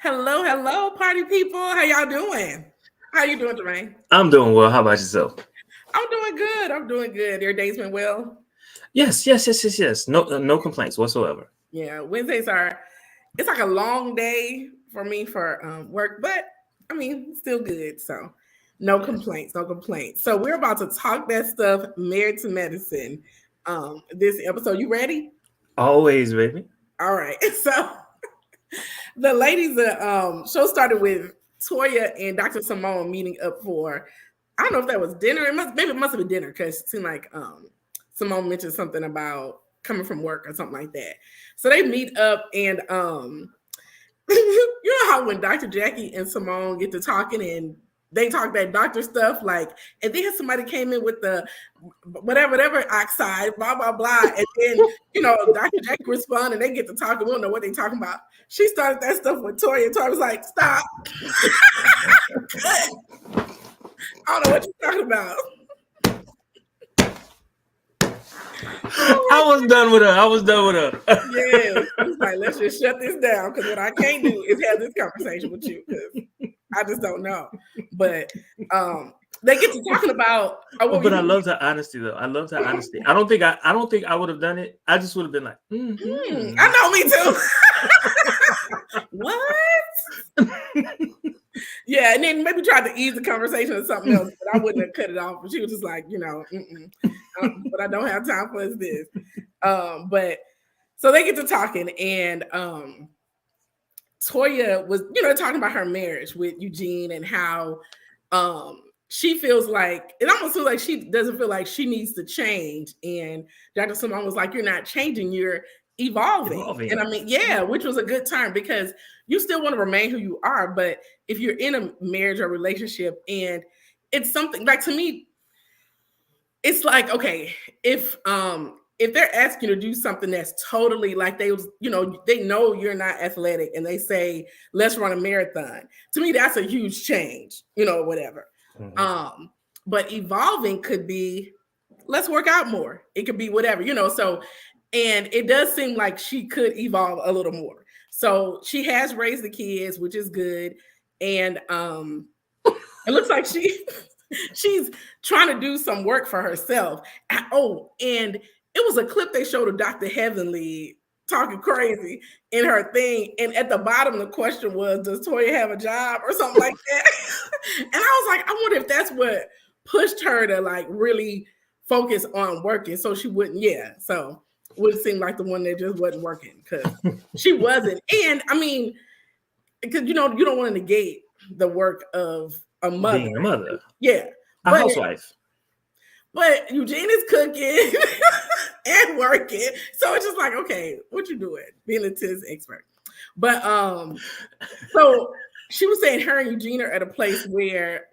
Hello, hello, party people. How y'all doing? How you doing, Jermaine? I'm doing well. How about yourself? I'm doing good. I'm doing good. Your day's been well. Yes. No complaints whatsoever. Yeah, Wednesdays are. It's like a long day for me for work, but I mean, still good. So, no Yes. complaints. No complaints. So we're about to talk that stuff. Married to medicine. This episode. You ready? Always, baby. All right. So the ladies, the show started with Toya and Dr. Simone meeting up for, I don't know if that was dinner. Maybe it must have been dinner because it seemed like Simone mentioned something about coming from work or something like that. So they meet up and you know how when Dr. Jackie and Simone get to talking and they talk that doctor stuff, like, and then somebody came in with the whatever oxide, blah blah blah, and then Dr. Jackie respond and they get to talking. We don't know what they talking about. She started that stuff with Toya, and Toya was like, "Stop! I don't know what you're talking about." I was done with her. Yeah, it's like, let's just shut this down because what I can't do is have this conversation with you because I just don't know. But they get to talking about. But I loved her honesty, though. I loved her honesty. I don't think I would have done it. I just would have been like, I know, me too. What? Yeah, and then maybe tried to ease the conversation or something else, but I wouldn't have cut it off. But she was just like, what I don't have time for is this. But so they get to talking, and Toya was, talking about her marriage with Eugene and how she feels like it almost feels like she doesn't feel like she needs to change. And Dr. Simone was like, "You're not changing, you're evolving." And I mean, yeah, which was a good term because you still want to remain who you are, but if you're in a marriage or relationship and it's something like, to me, it's like, okay, if they're asking you to do something that's totally like they know you're not athletic and they say, "Let's run a marathon." To me, that's a huge change, whatever. Mm-hmm. But evolving could be, let's work out more. It could be whatever, so, and it does seem like she could evolve a little more. So she has raised the kids, which is good. And it looks like she's trying to do some work for herself. And it was a clip they showed of Dr. Heavenly talking crazy in her thing. And at the bottom, the question was, does Toya have a job or something like that? And I was like, I wonder if that's what pushed her to like really focus on working so she wouldn't. Yeah. So would seem like the one that just wasn't working because she wasn't. And I mean, because you don't want to negate the work of a mother. Being a mother. Yeah. A housewife. But Eugene is cooking and working. So it's just like, okay, what you doing? Being a tennis expert. But so she was saying her and Eugene are at a place where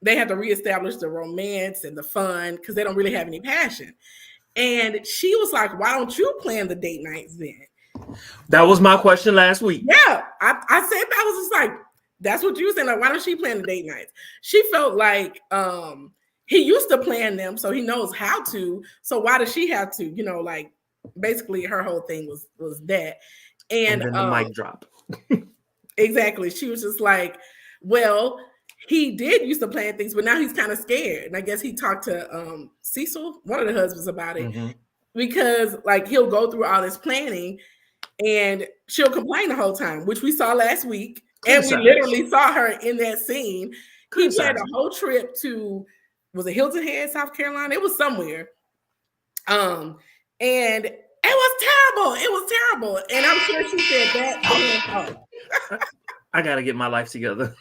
they have to reestablish the romance and the fun because they don't really have any passion. And she was like, why don't you plan the date nights then? That was my question last week. Yeah. I said that. Was just like, that's what you were saying. Like, why don't she plan the date nights? She felt like he used to plan them, so he knows how to. So why does she have to? Like basically her whole thing was that. And then the mic drop. Exactly. She was just like, well, he did used to plan things, but now he's kind of scared. And I guess he talked to Cecil, one of the husbands, about it, because like he'll go through all this planning and she'll complain the whole time, which we saw last week. And we literally saw her in that scene. He planned a whole trip to, was it Hilton Head, South Carolina? It was somewhere. And it was terrible. It was terrible. And I'm sure she said that. I got to get my life together.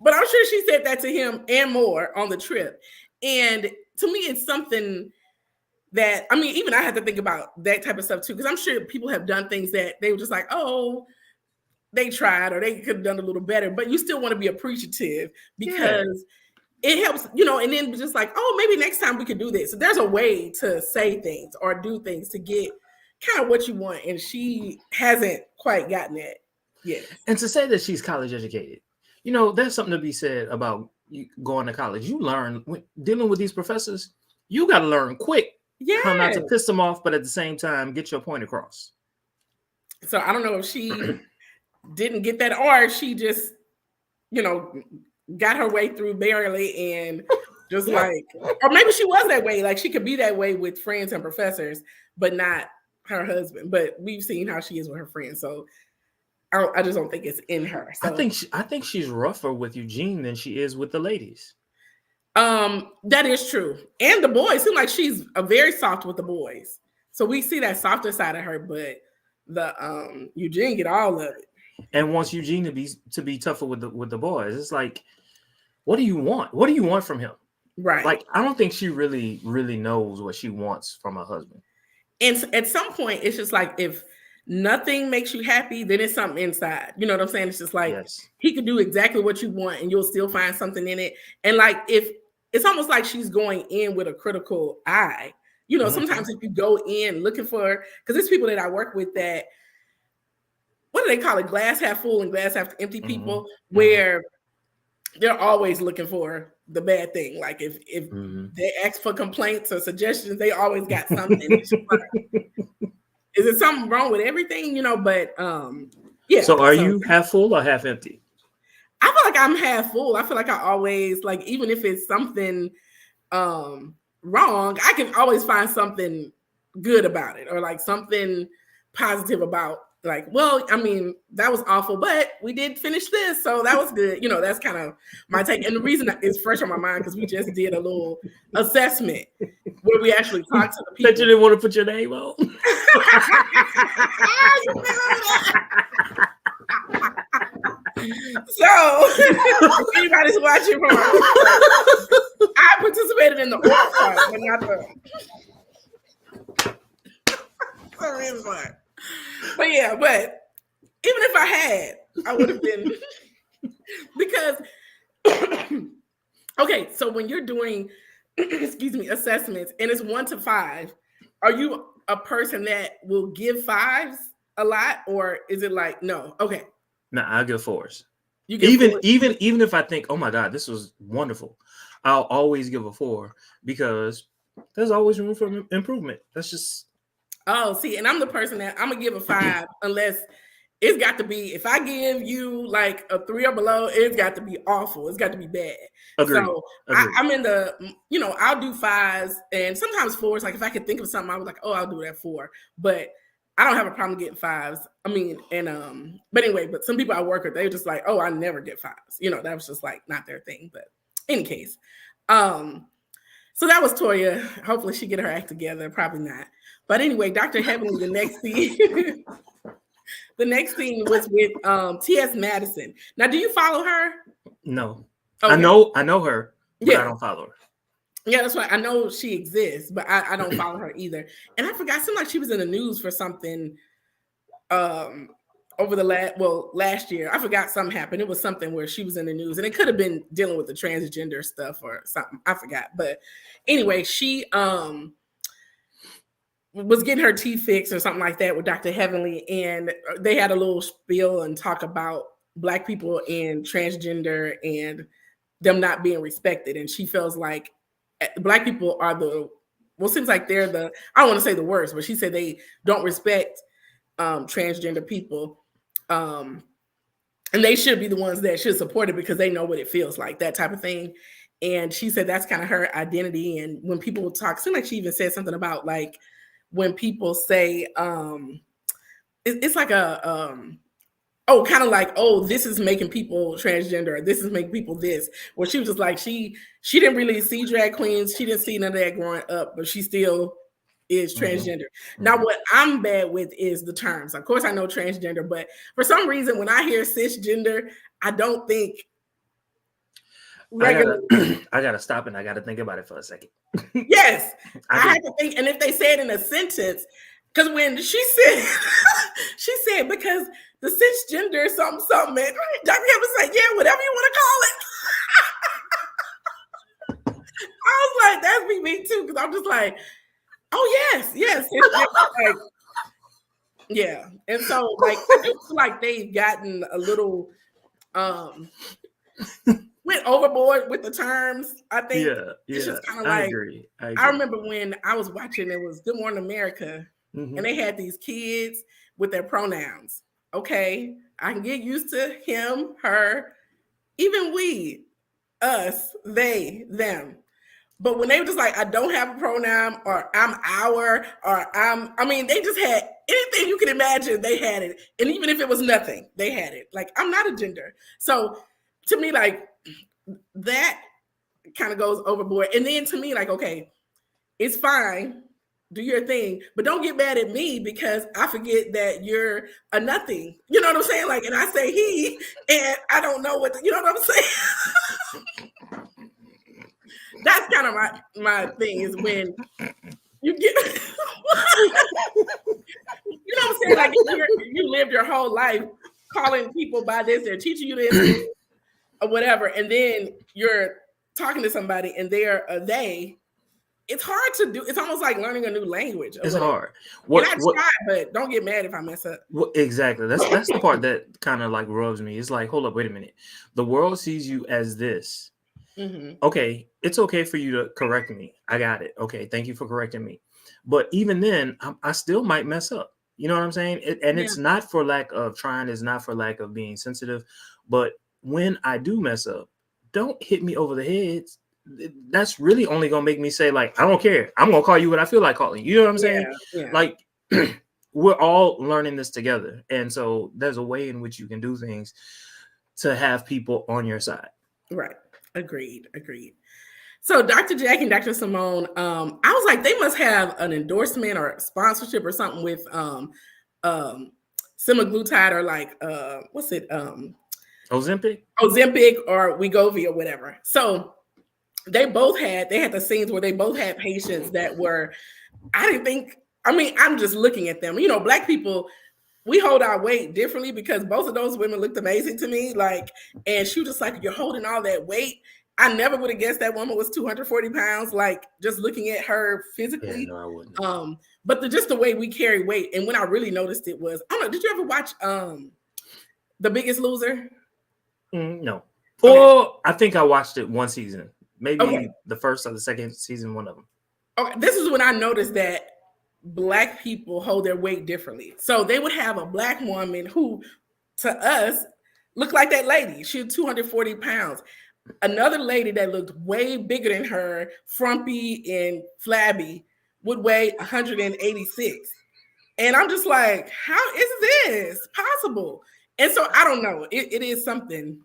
But I'm sure she said that to him and more on the trip. And to me, it's something that, I mean, even I had to think about that type of stuff too, because I'm sure people have done things that they were just like, oh, they tried or they could have done a little better, but you still want to be appreciative because it helps, and then just like, oh, maybe next time we could do this. So there's a way to say things or do things to get kind of what you want. And she hasn't quite gotten that yet. And to say that she's college educated, there's something to be said about going to college. You learn dealing with these professors. You got to learn quick. Yeah. How not to piss them off, but at the same time, get your point across. So I don't know if she didn't get that or she just, you know, got her way through barely and just like, or maybe she was that way. Like she could be that way with friends and professors, but not her husband. But we've seen how she is with her friends. So I just don't think it's in her. So I think she's rougher with Eugene than she is with the ladies. that is true. And the boys seem like she's a very soft with the boys. So we see that softer side of her, but the Eugene get all of it. And wants Eugene to be tougher with the boys. It's like, what do you want? What do you want from him? Right. Like, I don't think she really knows what she wants from her husband. And at some point, it's just like if nothing makes you happy, then it's something inside. You know what I'm saying? It's just like Yes. he could do exactly what you want and you'll still find something in it. And like if it's almost like she's going in with a critical eye. You know, sometimes if you go in looking for, because there's people that I work with that, what do they call it? Glass half full and glass half empty people, where they're always looking for the bad thing. Like if they ask for complaints or suggestions, they always got something. It's just like, is it something wrong with everything? You know, but yeah. So are you half full or half empty? I feel like I'm half full. I feel like I always, like, even if it's something wrong, I can always find something good about it or like something positive about, like, well, I mean, that was awful, but we did finish this, so that was good. You know, that's kind of my take. And the reason it's fresh on my mind because we just did a little assessment where we actually talked to the people. That you didn't want to put your name on. So, anybody's watching from I participated in the oral part, but not the part. But yeah, but even if I had, I would have been because okay, so when you're doing excuse me, assessments and it's 1 to 5, are you a person that will give 5s a lot, or is it like no? Okay. No, I'll give 4s. You give even if I think, oh my God, this was wonderful, I'll always give a 4 because there's always room for improvement. That's just. Oh, see, and I'm the person that I'm gonna give a 5 unless it's got to be, if I give you like a 3 or below, it's got to be awful. It's got to be bad. Agreed. So I'm in the, you know, I'll do 5s and sometimes 4s. Like if I could think of something, I was like, oh, I'll do that 4. But I don't have a problem getting 5s. I mean, and but anyway, but some people I work with, they're just like, oh, I never get 5s. You know, that was just like not their thing. But in any case, so that was Toya. Hopefully she get her act together. Probably not. But anyway, Dr. Heavenly, the next scene, the next scene was with T.S. Madison. Now, do you follow her? No. Okay. I know her, but I don't follow her. Yeah, that's right. I know she exists, but I don't follow her either. And I forgot, it seemed like she was in the news for something over the last year. I forgot something happened. It was something where she was in the news, and it could have been dealing with the transgender stuff or something. I forgot. But anyway, she was getting her teeth fixed or something like that with Dr. Heavenly, and they had a little spiel and talk about Black people and transgender and them not being respected. And she feels like Black people are seems like they're I don't want to say the worst, but she said they don't respect transgender people. And they should be the ones that should support it because they know what it feels like, that type of thing. And she said that's kind of her identity. And when people talk, it seemed like she even said something about like, when people say it's like a kind of like, oh, this is making people transgender, this is making people this. Well, she was just like, she didn't really see drag queens, she didn't see none of that growing up, but she still is transgender. Now what I'm bad with is the terms. Of course I know transgender, but for some reason when I hear cisgender, I don't think regular. I gotta stop and I gotta think about it for a second. Yes, I had to think. And if they say it in a sentence, because when she said because the cisgender something, and Dr. Heaven was like, yeah, whatever you want to call it. I was like, that's me too, because I'm just like, oh yes, like, yeah. And so like I do feel like they've gotten a little went overboard with the terms. I think it's just kind of like, I agree. I remember when I was watching, it was Good Morning America. Mm-hmm. and they had these kids with their pronouns. Okay, I can get used to him, her, even we, us, they, them. But when they were just like, I don't have a pronoun, or I'm our, or I mean, they just had anything you can imagine, they had it. And even if it was nothing, they had it. Like, I'm not a gender. So to me, like, that kind of goes overboard. And then to me, like, okay, it's fine, do your thing, but don't get mad at me because I forget that you're a nothing. You know what I'm saying? Like, and I say he, and I don't know you know what I'm saying? That's kind of my thing is when you get, you know what I'm saying? Like, you lived your whole life calling people by this, they're teaching you this or whatever, and then you're talking to somebody and they're a they. It's hard to do. It's almost like learning a new language. It's hard. And I try, but don't get mad if I mess up. Exactly. That's the part that kind of like rubs me. It's like, hold up, wait a minute. The world sees you as this. Mm-hmm. Okay, it's okay for you to correct me. I got it. Okay, thank you for correcting me. But even then, I still might mess up. You know what I'm saying? It's not for lack of trying. It's not for lack of being sensitive. But when I do mess up, don't hit me over the head. That's really only gonna make me say, like, I don't care. I'm gonna call you what I feel like calling you. You know what I'm saying? Yeah. Like, we're all learning this together, and so there's a way in which you can do things to have people on your side. Right. Agreed. So Dr. Jack and Dr. Simone, I was like, they must have an endorsement or sponsorship or something with semaglutide or like what's it? Ozempic or Wegovy or whatever. So they had the scenes where they both had patients that were, I'm just looking at them. You know, Black people, we hold our weight differently because both of those women looked amazing to me. Like, and she was just like, you're holding all that weight. I never would have guessed that woman was 240 pounds, like just looking at her physically. Yeah, no, I wouldn't. But just the way we carry weight. And when I really noticed it was, I don't know, did you ever watch The Biggest Loser? No. Okay. Or I think I watched it one season. Maybe the first or the second season, one of them. Okay, this is when I noticed that Black people hold their weight differently. So they would have a Black woman who, to us, looked like that lady. She was 240 pounds. Another lady that looked way bigger than her, frumpy and flabby, would weigh 186. And I'm just like, how is this possible? And so I don't know. It is something.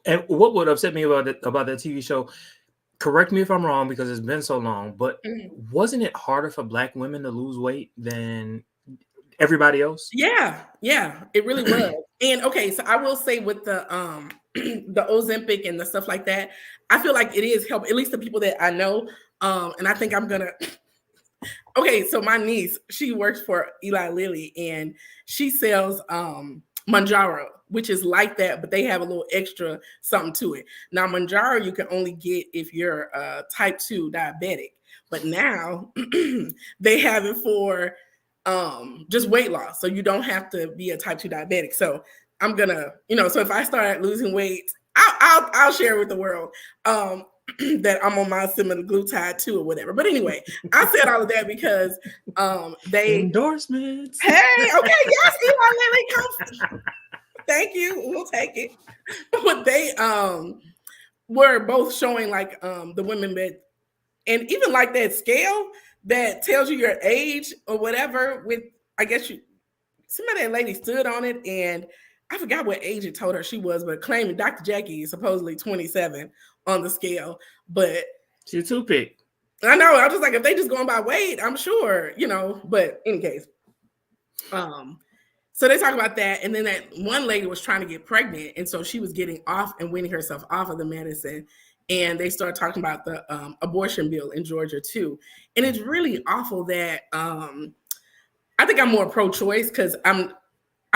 And what would upset me about that TV show, correct me if I'm wrong because it's been so long, but wasn't it harder for Black women to lose weight than everybody else? Yeah, it really was. And okay, so I will say with the the Ozempic and the stuff like that, I feel like it is help, at least the people that I know. And I think I'm gonna okay, so my niece, she works for Eli Lilly and she sells Manjaro, which is like that, but they have a little extra something to it. Now, Manjaro you can only get if you're type 2 diabetic, but now they have it for just weight loss. So you don't have to be a type 2 diabetic. So I'm gonna, so if I start losing weight, I'll share with the world that I'm on my semaglutide too or whatever. But anyway, I said all of that because they endorsements. Hey, okay, yes, Eli Lilly comes. Thank you. We'll take it. But they were both showing like the women that, and even like that scale that tells you your age or whatever. With I guess some of that lady stood on it, and I forgot what age it told her she was, but claiming Dr. Jackie is supposedly 27 on the scale. But she's too big. I know. I was just like, if they just going by weight, I'm sure, But in any case, so they talk about that, and then that one lady was trying to get pregnant, and so she was getting off and weaning herself off of the medicine. And they started talking about the abortion bill in Georgia too, and it's really awful that I think I'm more pro-choice because I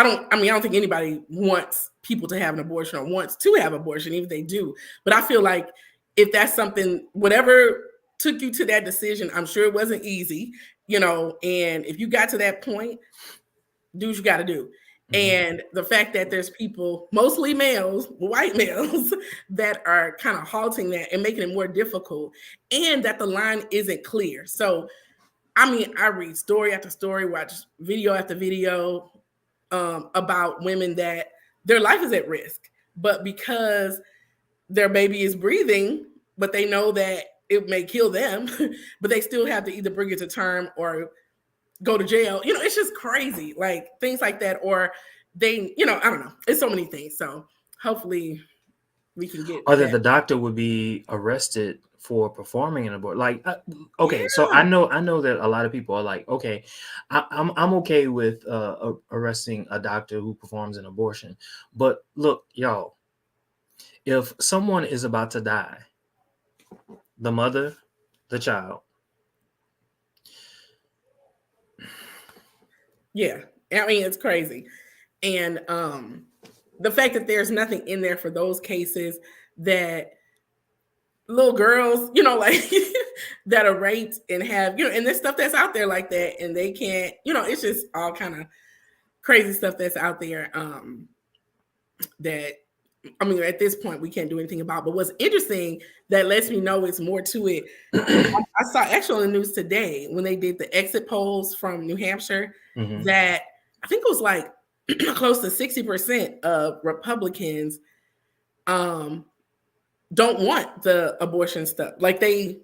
don't think anybody wants people to have an abortion or wants to have abortion, even if they do. But I feel like if that's something, whatever took you to that decision, I'm sure it wasn't easy, and if you got to that point, do what you got to do. And the fact that there's people, mostly males, white males, that are kind of halting that and making it more difficult, and that the line isn't clear. So I mean, I read story after story, watch video after video about women that their life is at risk, but because their baby is breathing, but they know that it may kill them, but they still have to either bring it to term or go to jail. You know, it's just crazy, like things like that. Or they, you know, I don't know. It's so many things. So hopefully we can get Or that that. the doctor would be arrested for performing an abortion. Like, okay, so Yeah. I know that a lot of people are like, okay, I'm okay with arresting a doctor who performs an abortion, but look, y'all, if someone is about to die, the mother, the child. Yeah. I mean, it's crazy. And the fact that there's nothing in there for those cases that little girls, you know, like that are raped and have, you know, and there's stuff that's out there like that, and they can't, you know, it's just all kind of crazy stuff that's out there that I mean, at this point, we can't do anything about. But what's interesting that lets me know it's more to it. I saw actually on the news today when they did the exit polls from New Hampshire Mm-hmm. that I think it was like close to 60% of Republicans don't want the abortion stuff. Like they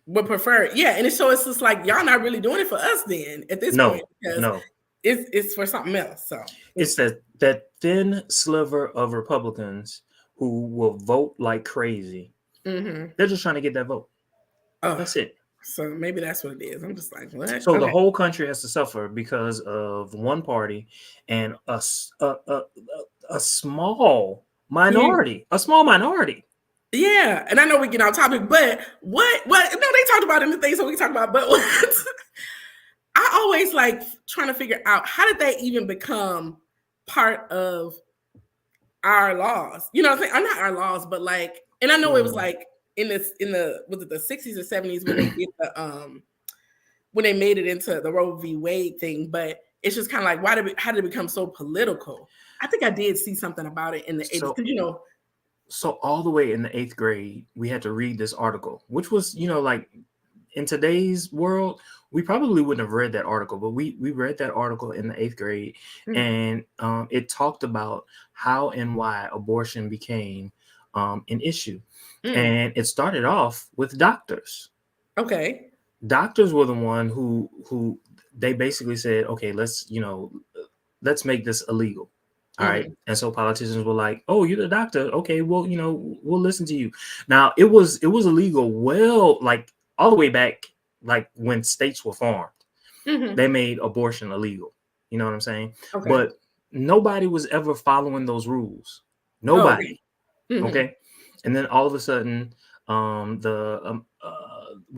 would prefer it. Yeah. And so it's just like y'all not really doing it for us then at this point No, because no, it's for something else. So it's that thin sliver of Republicans who will vote like crazy. mm-hmm. They're just trying to get that vote. Oh, That's it. so maybe that's what it is. I'm just like, what? So the Okay. whole country has to suffer because of one party and a small minority, a small minority. Yeah, and I know we get off topic, but what? No, they talked about it in the thing, so we can talk about. But what? I always like trying to figure out how did they even become part of our laws? You know, what I'm saying? Or not our laws, but like, and I know it was like in the was it the 60s or 70s when they did the when they made it into the Roe v. Wade thing, but it's just kind of like how did it become so political? I think I did see something about it in the 80s because you know. So all the way in the 8th grade, we had to read this article, which was, you know, like in today's world, we probably wouldn't have read that article, but we read that article in the 8th grade, and it talked about how and why abortion became an issue. And it started off with doctors. Okay. Doctors were the one who they basically said, okay, let's make this illegal. All right. And so politicians were like, oh, you're the doctor. Okay, well, we'll listen to you. Now it was illegal, well, like all the way back, like when states were formed, they made abortion illegal. You know what I'm saying? Okay. But nobody was ever following those rules. Nobody. Okay. And then all of a sudden, what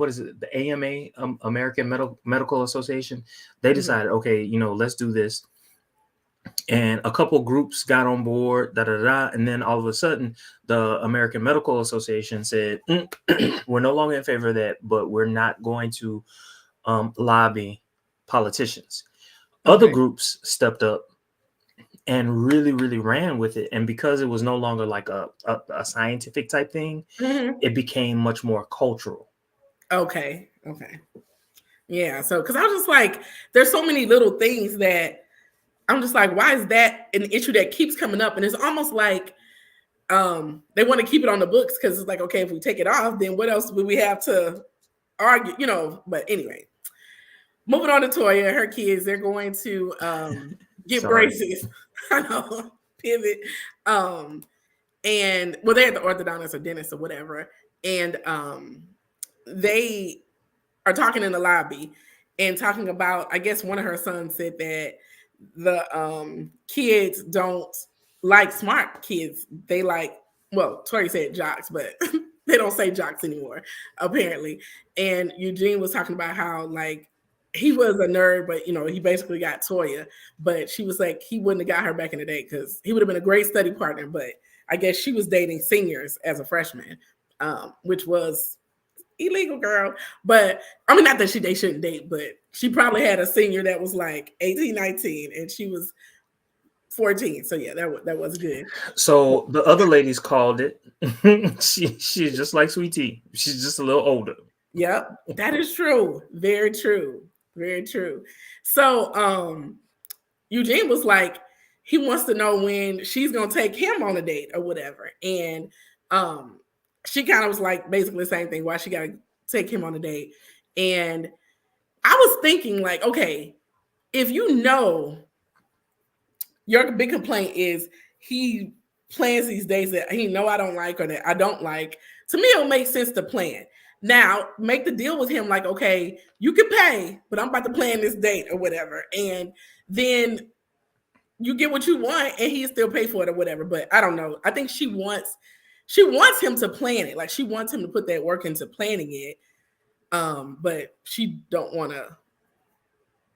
is it? The AMA, American Medical Association, they decided, okay, let's do this. And a couple groups got on board, and then all of a sudden, the American Medical Association said, we're no longer in favor of that, but we're not going to lobby politicians. Other groups stepped up and really, really ran with it. And because it was no longer like a scientific type thing, it became much more cultural. Okay. Yeah. So, because I was just like, there's so many little things that I'm just like, why is that an issue that keeps coming up? And it's almost like they want to keep it on the books because it's like, okay, if we take it off, then what else would we have to argue? But anyway, moving on to Toya, her kids, they're going to get braces. I know, pivot. And well, they're at the orthodontist or dentist or whatever. And they are talking in the lobby and talking about, I guess one of her sons said that the kids don't like smart kids. They like, well, Tori said jocks, but they don't say jocks anymore, apparently. And Eugene was talking about how like he was a nerd, but he basically got Toya. But she was like, he wouldn't have got her back in the day because he would have been a great study partner. But I guess she was dating seniors as a freshman, which was illegal, girl. But I mean, not that they shouldn't date, but she probably had a senior that was like 18, 19, and she was 14. So yeah, that was good. So the other ladies called it. She's just like Sweet Tea. She's just a little older. Yep, that is true. Very true. Very true. So Eugene was like, he wants to know when she's gonna take him on a date or whatever. And um she kind of was like basically the same thing, why she gotta take him on a date. And I was thinking, like, okay, if you know your big complaint is he plans these days that he know I don't like or that I don't like, to me it'll make sense to plan. Now, make the deal with him like, okay, you can pay, but I'm about to plan this date or whatever. And then you get what you want and he still pay for it or whatever. But I don't know. I think she wants him to plan it. Like she wants him to put that work into planning it. But she don't want to,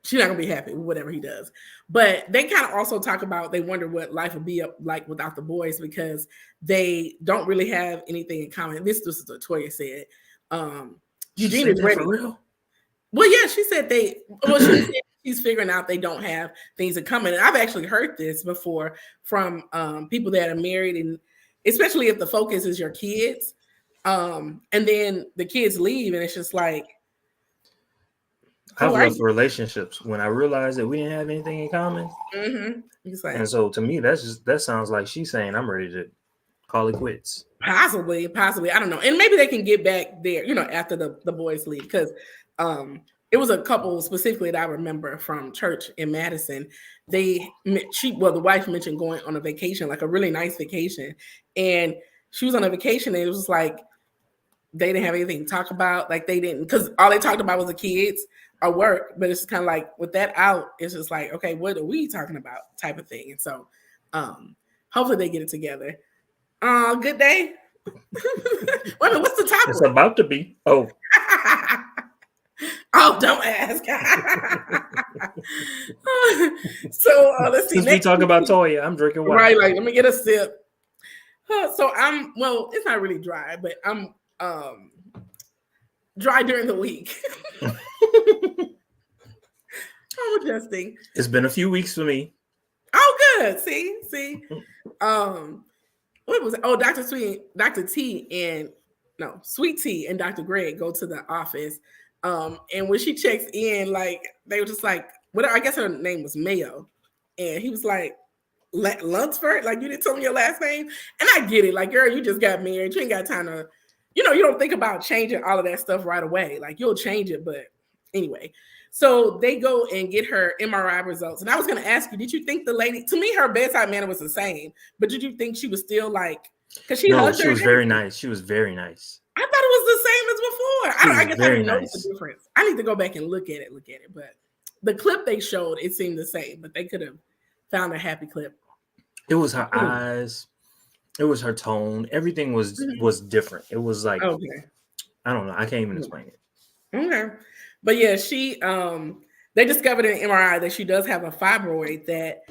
she's not gonna be happy with whatever he does. But they kind of also talk about, they wonder what life would be up like without the boys because they don't really have anything in common. This is what Toya said. Eugene is ready. For real? Well, yeah, she said she said she's figuring out they don't have things in common. And I've actually heard this before from people that are married, and especially if the focus is your kids. And then the kids leave and it's just like, I've left relationships when I realized that we didn't have anything in common. Mm-hmm. And so to me, that sounds like she's saying I'm ready to call it quits. Possibly. I don't know. And maybe they can get back there, after the boys leave. Because it was a couple specifically that I remember from church in Madison. The wife mentioned going on a vacation, like a really nice vacation. And she was on a vacation and it was like, they didn't have anything to talk about. Like they didn't, because all they talked about was the kids or work. But it's kind of like with that out, it's just like, okay, what are we talking about type of thing. And so hopefully they get it together. Good day. Wait a minute, what's the topic? It's about to be. Oh. Oh, don't ask. So let's see. Since we talk about Toya, I'm drinking water. Right, like let me get a sip. So it's not really dry, but I'm dry during the week. I'm adjusting. It's been a few weeks for me. Oh, good. See. What was it? Oh, Sweet Tea and Dr. Greg go to the office. And when she checks in, like they were just like, whatever, I guess her name was Mayo. And he was like, Lunsford, like you didn't tell me your last name. And I get it. Like, girl, you just got married. You ain't got time to, you don't think about changing all of that stuff right away. Like you'll change it. But anyway, so they go and get her MRI results. And I was going to ask you, did you think the lady, to me, her bedside manner was the same, but did you think she was still like, because she was very nice. She was very nice. I thought it was the same as before. I guess I didn't notice the difference. I need to go back and look at it. But the clip they showed, it seemed the same, but they could have found a happy clip. It was her eyes. It was her tone. Everything was different. It was like, okay. I don't know. I can't even explain it. Okay. But yeah, she they discovered in MRI that she does have a fibroid that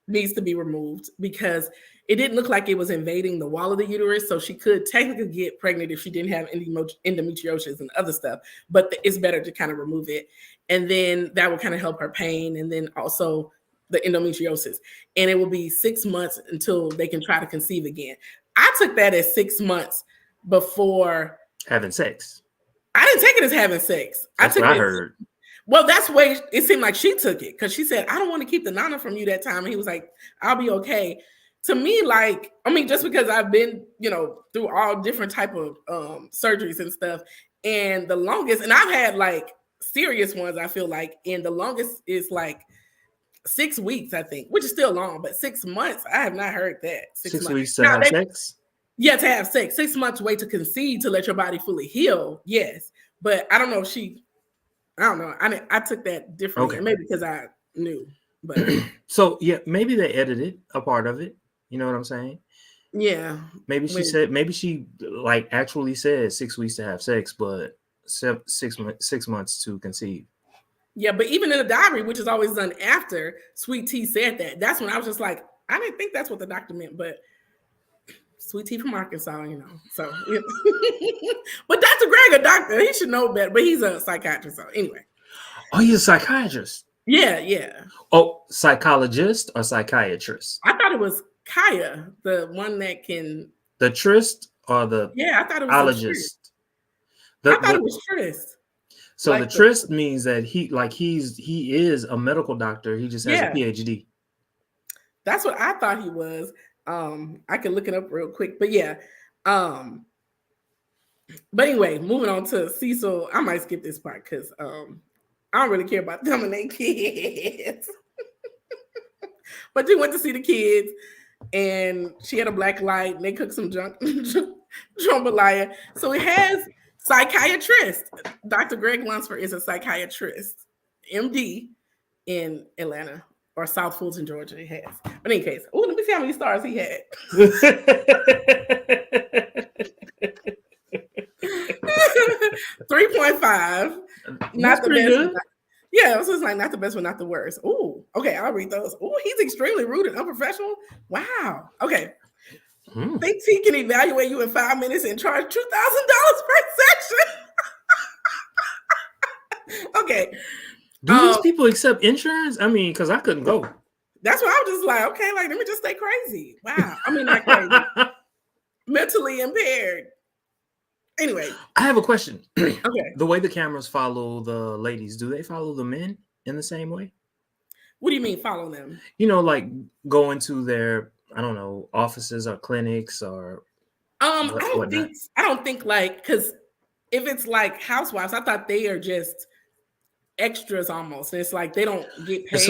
needs to be removed because it didn't look like it was invading the wall of the uterus. So she could technically get pregnant if she didn't have endometriosis and other stuff, but it's better to kind of remove it. And then that would kind of help her pain. And then also the endometriosis. And it will be 6 months until they can try to conceive again. I took that as 6 months before having sex. I didn't take it as having sex. That's what I heard. Well, that's the way it seemed like she took it because she said, I don't want to keep the nana from you that time. And he was like, I'll be okay. To me, like, I mean, just because I've been, through all different type of surgeries and stuff, and the longest, and I've had like serious ones, I feel like, and the longest is like 6 weeks, I think, which is still long, but 6 months, I have not heard that. 6 weeks to have sex? Yeah, to have sex. 6 months wait to conceive to let your body fully heal. Yes. But I don't know if I don't know. I took that differently. Okay. Maybe because I knew. But so yeah, maybe they edited a part of it. You know what I'm saying? Yeah. Maybe she like actually said 6 weeks to have sex, but 6 months to conceive. Yeah, but even in the diary, which is always done after Sweet Tea said that, that's when I was just like, I didn't think that's what the doctor meant, but Sweet Tea from Arkansas, So, yeah. But Dr. Greg, a doctor, he should know better. But he's a psychiatrist. So anyway. Oh, he's a psychiatrist. Yeah. Oh, psychologist or psychiatrist? I thought it was Kaya, the one that can. The trist or the. Yeah, I thought it was. Ologist. I thought it was tryst. So the tryst means that he is a medical doctor. He just has a PhD. That's what I thought he was. I can look it up real quick, but yeah. But anyway, moving on to Cecil. I might skip this part because I don't really care about them and their kids. But she went to see the kids, and she had a black light, and they cooked some jambalaya. So it has psychiatrist. Dr. Greg Lunsford is a psychiatrist, MD, in Atlanta or South Fulton, Georgia. He has. But in any case, let me see how many stars he had. 3.5. Not the best. Yeah, it was just like not the best, but not the worst. Oh, okay, I'll read those. Oh, he's extremely rude and unprofessional. Wow. Okay. Thinks he can evaluate you in 5 minutes and charge $2,000 per session. Okay. Do these people accept insurance? I mean, because I couldn't go. That's why I was just like, okay, like let me just stay crazy. Wow. I mean, not crazy. Mentally impaired. Anyway, I have a question. Okay. The way the cameras follow the ladies, do they follow the men in the same way? What do you mean follow them? You know, like go into their, I don't know, offices or clinics or I don't think like, because if it's like housewives, I thought they are just extras almost. It's like they don't get paid. It's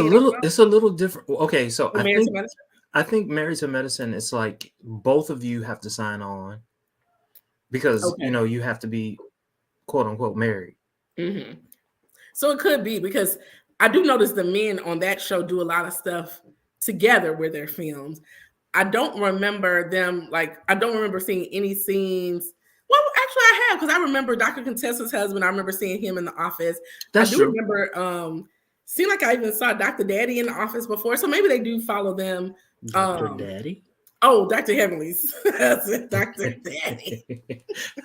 a little different. Okay, so I think Married to Medicine, it's like both of you have to sign on. Because, you have to be, quote unquote, married. Mm-hmm. So it could be because I do notice the men on that show do a lot of stuff together with their films. I don't remember them, I don't remember seeing any scenes. Well, actually, I have, because I remember Dr. Contessa's husband. I remember seeing him in the office. That's true. Remember, seemed like I even saw Dr. Daddy in the office before. So maybe they do follow them. Dr. Daddy? Oh, Dr. Heavenly's. Dr. Daddy.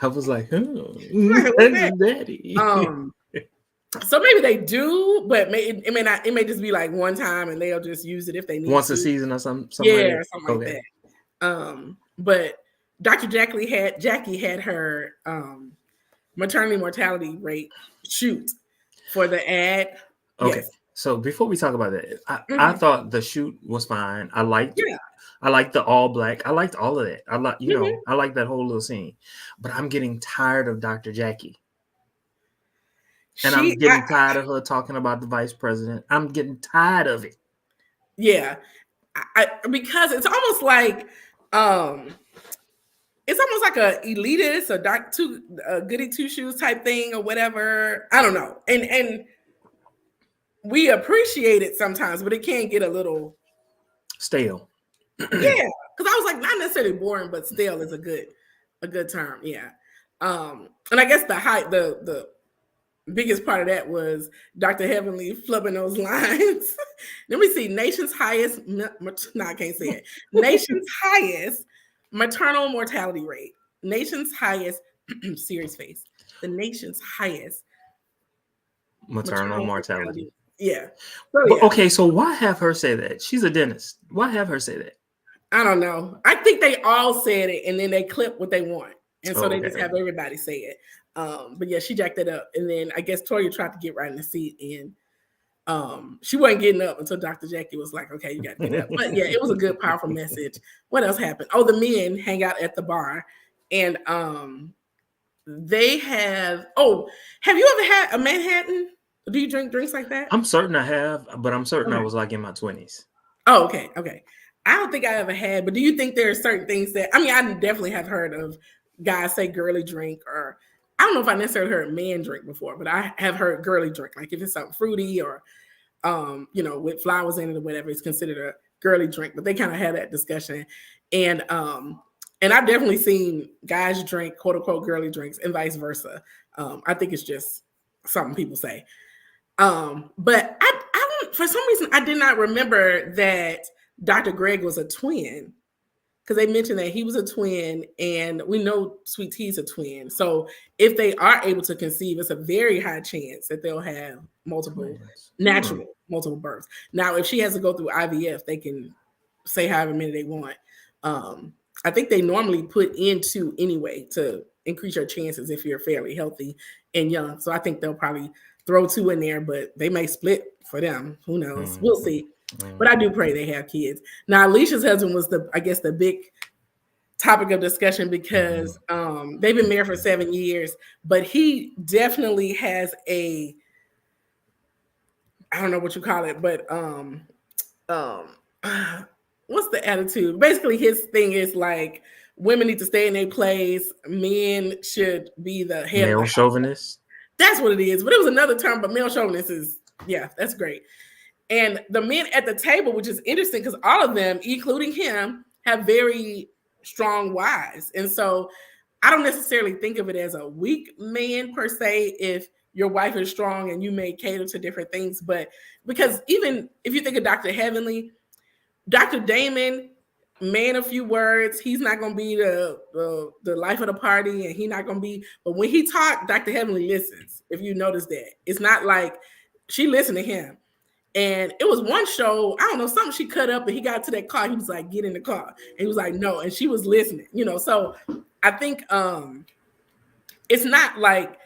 I was like, oh, Dr. Daddy. So maybe they do, but it may not. It may just be like one time, and they'll just use it if they need once to. A season or something. Yeah, something like that. But Dr. Jackie had her maternity mortality rate shoot for the ad. Okay. Yes. So before we talk about that, I thought the shoot was fine. I liked it. I liked the all black. I liked all of that. I like, I like that whole little scene. But I'm getting tired of Dr. Jackie. And I'm getting tired of her talking about the vice president. I'm getting tired of it. Yeah. Because it's almost like a elitist or a goody two shoes type thing or whatever. I don't know. And we appreciate it sometimes, but it can get a little stale. Yeah, because I was like, not necessarily boring, but stale is a good term. Yeah. And I guess the biggest part of that was Dr. Heavenly flubbing those lines. Let me see. Nation's highest maternal mortality rate. Nation's highest serious face. The nation's highest maternal mortality. Yeah. Okay, so why have her say that? She's a dentist. Why have her say that? I don't know. I think they all said it, and then they clip what they want, and so they just have everybody say it. But yeah, she jacked it up, and then I guess Toya tried to get right in the seat, and she wasn't getting up until Dr. Jackie was like, "Okay, you got to get up." But yeah, it was a good, powerful message. What else happened? Oh, the men hang out at the bar, and they have. Oh, have you ever had a Manhattan? Do you drink drinks like that? I'm certain I have, but I'm certain I was like in my 20s. Oh, okay. I don't think I ever had, but do you think there are certain things that, I definitely have heard of guys say girly drink, or I don't know if I necessarily heard man drink before, but I have heard girly drink. Like if it's something fruity or, with flowers in it or whatever, it's considered a girly drink, but they kind of had that discussion. And I've definitely seen guys drink quote unquote girly drinks and vice versa. I think it's just something people say. But I don't, for some reason, I did not remember that Dr. Greg was a twin, because they mentioned that he was a twin, and we know Sweet Tea's a twin. So if they are able to conceive, it's a very high chance that they'll have multiple births. Now, if she has to go through IVF, they can say however many they want. I think they normally put in 2 anyway to increase your chances if you're fairly healthy and young. So I think they'll probably throw 2 in there, but they may split for them. Who knows? We'll see. But I do pray they have kids. Now, Alicia's husband was the big topic of discussion because they've been married for 7 years, but he definitely has I don't know what you call it, but what's the attitude? Basically, his thing is like women need to stay in their place. Men should be the head. Male chauvinist. That's what it is. But it was another term, but male chauvinist is, yeah, that's great. And the men at the table, which is interesting because all of them, including him, have very strong wives. And so I don't necessarily think of it as a weak man per se if your wife is strong and you may cater to different things. But because even if you think of Dr. Heavenly, Dr. Damon, man of few words, he's not going to be the life of the party, and he's not going to be, but when he talks, Dr. Heavenly listens, if you notice that. It's not like she listened to him. And it was one show, I don't know, something she cut up and he got to that car. He was like, get in the car. And he was like, no. And she was listening, So I think it's not like,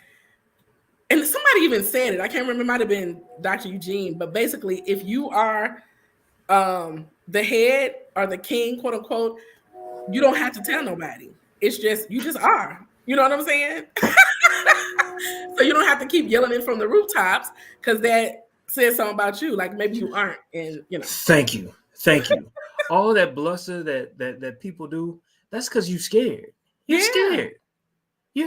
and somebody even said it. I can't remember, it might have been Dr. Eugene. But basically, if you are the head or the king, quote unquote, you don't have to tell nobody. It's just, you just are. You know what I'm saying? So you don't have to keep yelling it from the rooftops because that says something about you, like maybe you aren't, and Thank you. All that bluster that people do, that's because you're scared. You're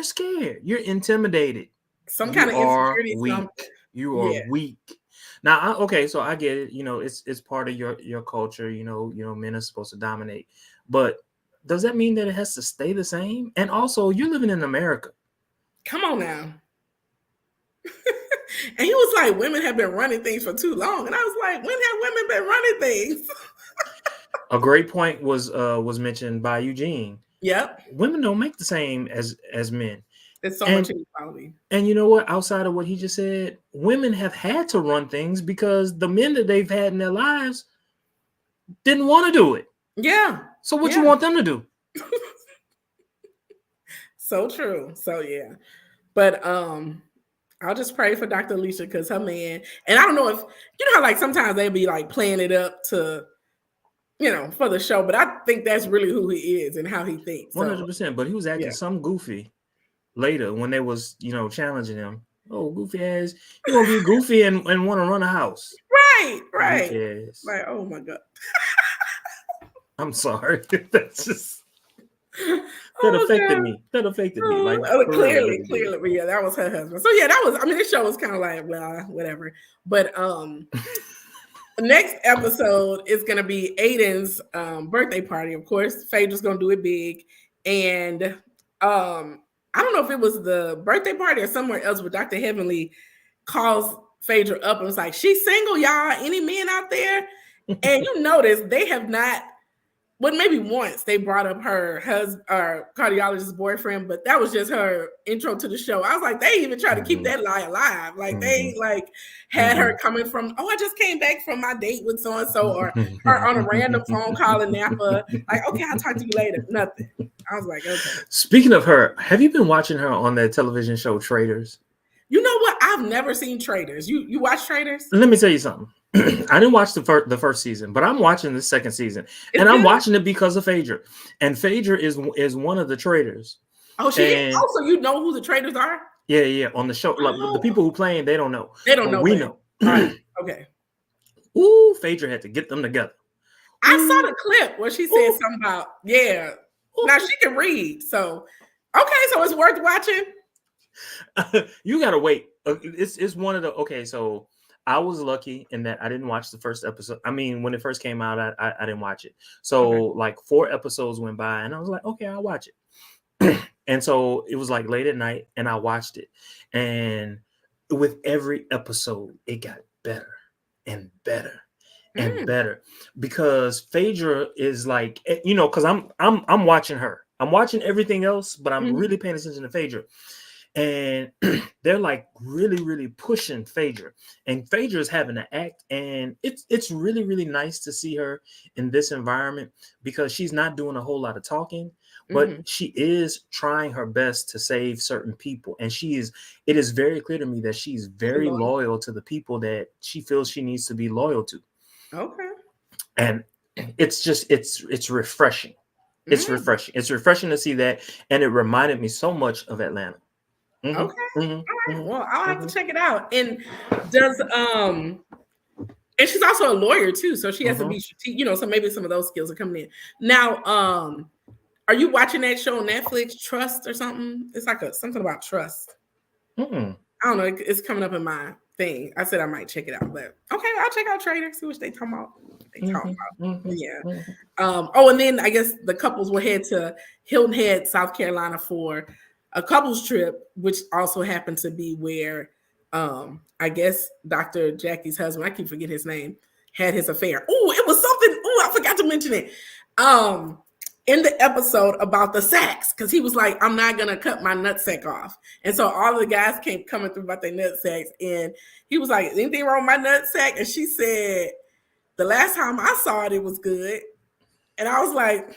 scared. You're intimidated. Some kind of insecurity. You are weak. Now, so I get it. It's part of your culture. Men are supposed to dominate, but does that mean that it has to stay the same? And also, you're living in America. Come on now. And he was like, women have been running things for too long. And I was like, when have women been running things? A great point was mentioned by Eugene. Yep. Women don't make the same as men. There's so much inequality. And you know what? Outside of what he just said, women have had to run things because the men that they've had in their lives didn't want to do it. Yeah. So what you want them to do? So true. So yeah. But I'll just pray for Dr. Alicia because her man, and I don't know if, how like sometimes they be like playing it up to, for the show, but I think that's really who he is and how he thinks. 100%. But he was acting some goofy later when they was, challenging him. Oh, goofy ass. You want to be goofy and want to run a house. Right. Like, oh my God. I'm sorry. That's just... That affected me. Like clearly, but yeah, that was her husband. So yeah, this show was kind of like, well, whatever. But the next episode is gonna be Aiden's birthday party. Of course, Phaedra's gonna do it big, and I don't know if it was the birthday party or somewhere else, but Dr. Heavenly calls Phaedra up and was like, "She's single, y'all. Any men out there?" And you notice they have not. Well, maybe once they brought up her husband or cardiologist's boyfriend, but that was just her intro to the show. I was like, they even try to keep that lie alive. Like they had her coming from, I just came back from my date with so-and-so, or her on a random phone call in Napa. Like, okay, I'll talk to you later. Nothing. I was like, okay. Speaking of her, have you been watching her on that television show Traitors? You know what? I've never seen Traitors. You watch Traitors? Let me tell you something. I didn't watch the first season, but I'm watching the second season, and I'm watching it because of Phaedra. And Phaedra is one of the traitors. Oh, she is? Oh, so you know who the traitors are? Yeah. On the show, like the people who playing, they don't know. They don't know. We know. Right. Okay. Ooh, Phaedra had to get them together. I saw the clip where she said something about Now she can read, so okay, so it's worth watching. You gotta wait. It's one of the so. I was lucky in that I didn't watch the first episode. I mean, when it first came out, I didn't watch it. So like 4 episodes went by and I was like, okay, I'll watch it. And so it was like late at night and I watched it. And with every episode, it got better and better and better because Phaedra is like, because I'm watching her. I'm watching everything else, but I'm really paying attention to Phaedra. and they're like really pushing Phaedra, and Phaedra is having to act, and it's really nice to see her in this environment because she's not doing a whole lot of talking, but she is trying her best to save certain people, and it is very clear to me that she's very loyal to the people that she feels she needs to be loyal to. Okay. And it's refreshing. It's refreshing to see that, and it reminded me so much of Atlanta. Okay. All right. Well, I'll have to check it out. And does and she's also a lawyer too, so she has to be strategic, so maybe some of those skills are coming in. Now, are you watching that show on Netflix, Trust or something? It's like something about trust. I don't know. It's coming up in my thing. I said I might check it out, but okay, I'll check out Trader, see what they talking about. Yeah. And then I guess the couples will head to Hilton Head, South Carolina for a couples trip, which also happened to be where I guess Dr. Jackie's husband, I keep forgetting his name, had his affair. Oh, it was something. Oh, I forgot to mention it. In the episode about the sacks, because he was like, I'm not gonna cut my nutsack off. And so all the guys came coming through about their nutsacks, and he was like, anything wrong with my nutsack? And she said, the last time I saw it, it was good. And I was like,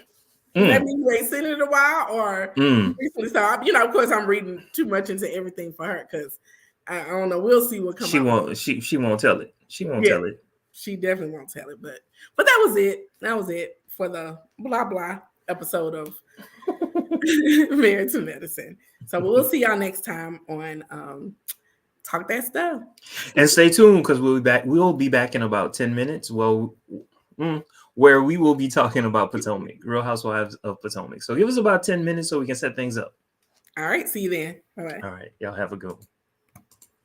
does that mean you ain't seen it in a while? Or recently saw it? Of course I'm reading too much into everything for her because I don't know. We'll see what comes out. She won't tell it. She won't tell it. She definitely won't tell it. But that was it. That was it for the blah blah episode of Married to Medicine. So we'll see y'all next time on Talk That Stuff. And stay tuned because we'll be back. We'll be back in about 10 minutes. Well, where we will be talking about Potomac, Real Housewives of Potomac. So give us about 10 minutes so we can set things up. All right. See you then. Bye-bye. All right. Y'all have a good one.